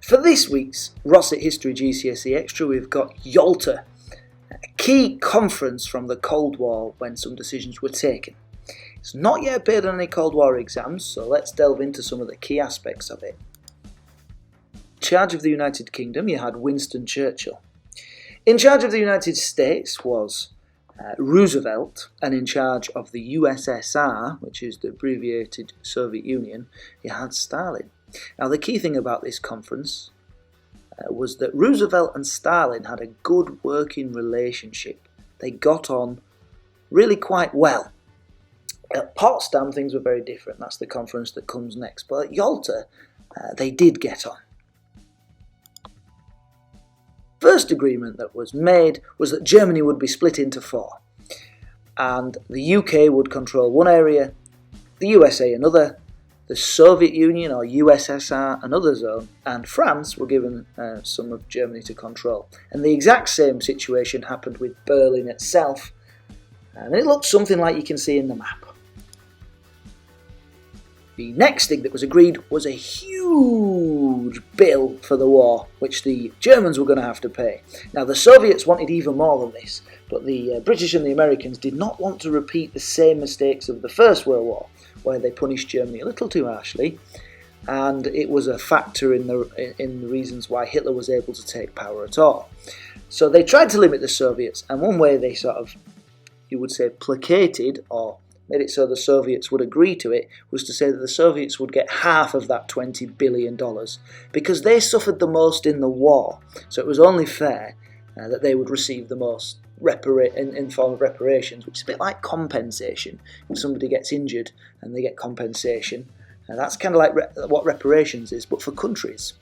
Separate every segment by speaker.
Speaker 1: For this week's Rossett History GCSE Extra, we've got Yalta, a key conference from the Cold War when some decisions were taken. It's not yet appeared on any Cold War exams, so let's delve into some of the key aspects of it. In charge of the United Kingdom, you had Winston Churchill. In charge of the United States was Roosevelt, and in charge of the USSR, which is the abbreviated Soviet Union, you had Stalin. Now, the key thing about this conference was that Roosevelt and Stalin had a good working relationship. They got on really quite well. At Potsdam, things were very different. That's the conference that comes next. But at Yalta, they did get on. First agreement that was made was that Germany would be split into four, and the UK would control one area, the USA another, the Soviet Union or USSR another zone, and France were given some of Germany to control. And the exact same situation happened with Berlin itself, and it looked something like you can see in the map. The next thing that was agreed was a huge bill for the war, which the Germans were going to have to pay. Now, the Soviets wanted even more than this, but the British and the Americans did not want to repeat the same mistakes of the First World War, where they punished Germany a little too harshly, and it was a factor in the reasons why Hitler was able to take power at all. So they tried to limit the Soviets, and one way they sort of, you would say, placated or made it so the Soviets would agree to it was to say that the Soviets would get half of that $20 billion because they suffered the most in the war. So it was only fair that they would receive the most in form of reparations, which is a bit like compensation. If somebody gets injured and they get compensation, that's kind of like what reparations is, but for countries.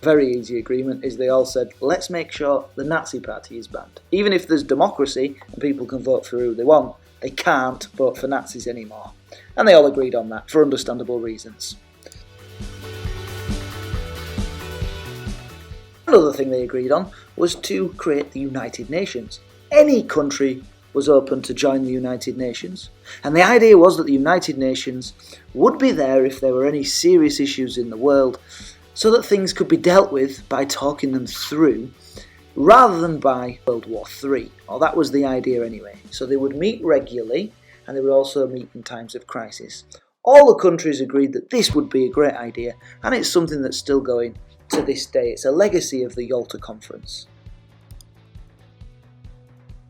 Speaker 1: Very easy agreement is they all said, let's make sure the Nazi Party is banned. Even if there's democracy and people can vote for who they want, they can't vote for Nazis anymore. And they all agreed on that for understandable reasons. Another thing they agreed on was to create the United Nations. Any country was open to join the United Nations, and the idea was that the United Nations would be there if there were any serious issues in the world, so that things could be dealt with by talking them through rather than by World War III. Or that was the idea anyway. So they would meet regularly, and they would also meet in times of crisis. All the countries agreed that this would be a great idea, and it's something that's still going to this day. It's a legacy of the Yalta Conference.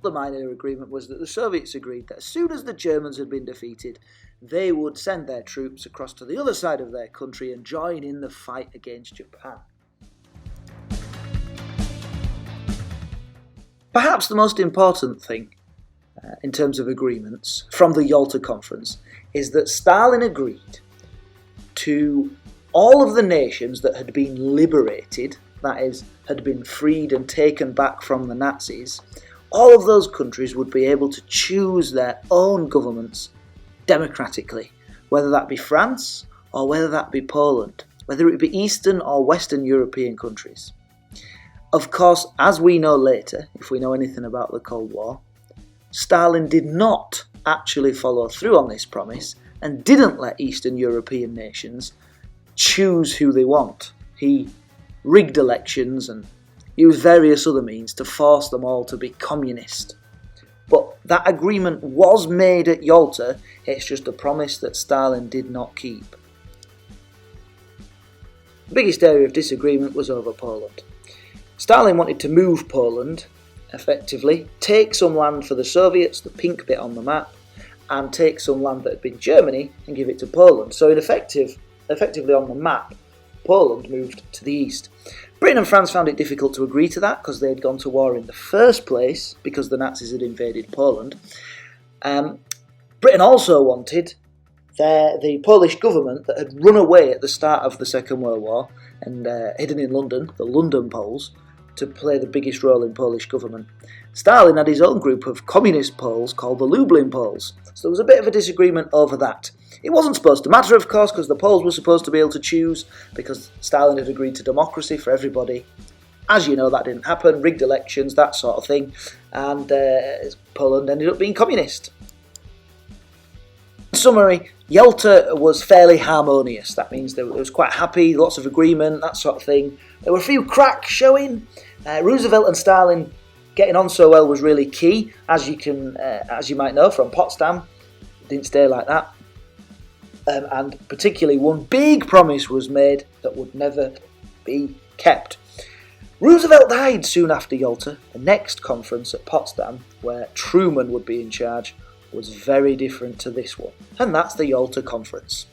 Speaker 1: The minor agreement was that the Soviets agreed that as soon as the Germans had been defeated, they would send their troops across to the other side of their country and join in the fight against Japan. Perhaps the most important thing in terms of agreements from the Yalta Conference is that Stalin agreed to all of the nations that had been liberated, that is, had been freed and taken back from the Nazis. All of those countries would be able to choose their own governments democratically, whether that be France or whether that be Poland, whether it be Eastern or Western European countries. Of course, as we know later, if we know anything about the Cold War, Stalin did not actually follow through on this promise and didn't let Eastern European nations choose who they want. He rigged elections and used various other means to force them all to be communist. But that agreement was made at Yalta, it's just a promise that Stalin did not keep. The biggest area of disagreement was over Poland. Stalin wanted to move Poland, effectively, take some land for the Soviets, the pink bit on the map, and take some land that had been Germany and give it to Poland. So effectively on the map, Poland moved to the east. Britain and France found it difficult to agree to that because they had gone to war in the first place because the Nazis had invaded Poland. Britain also wanted the Polish government that had run away at the start of the Second World War and hidden in London, the London Poles, to play the biggest role in Polish government. Stalin had his own group of communist Poles called the Lublin Poles, so there was a bit of a disagreement over that. It wasn't supposed to matter, of course, because the Poles were supposed to be able to choose, because Stalin had agreed to democracy for everybody. As you know, that didn't happen, rigged elections, that sort of thing, and Poland ended up being communist. In summary, Yalta was fairly harmonious. That means it was quite happy, lots of agreement, that sort of thing. There were a few cracks showing. Roosevelt and Stalin getting on so well was really key, as you might know from Potsdam. It didn't stay like that. And particularly one big promise was made that would never be kept. Roosevelt died soon after Yalta. The next conference at Potsdam, where Truman would be in charge, was very different to this one. And that's the Yalta Conference.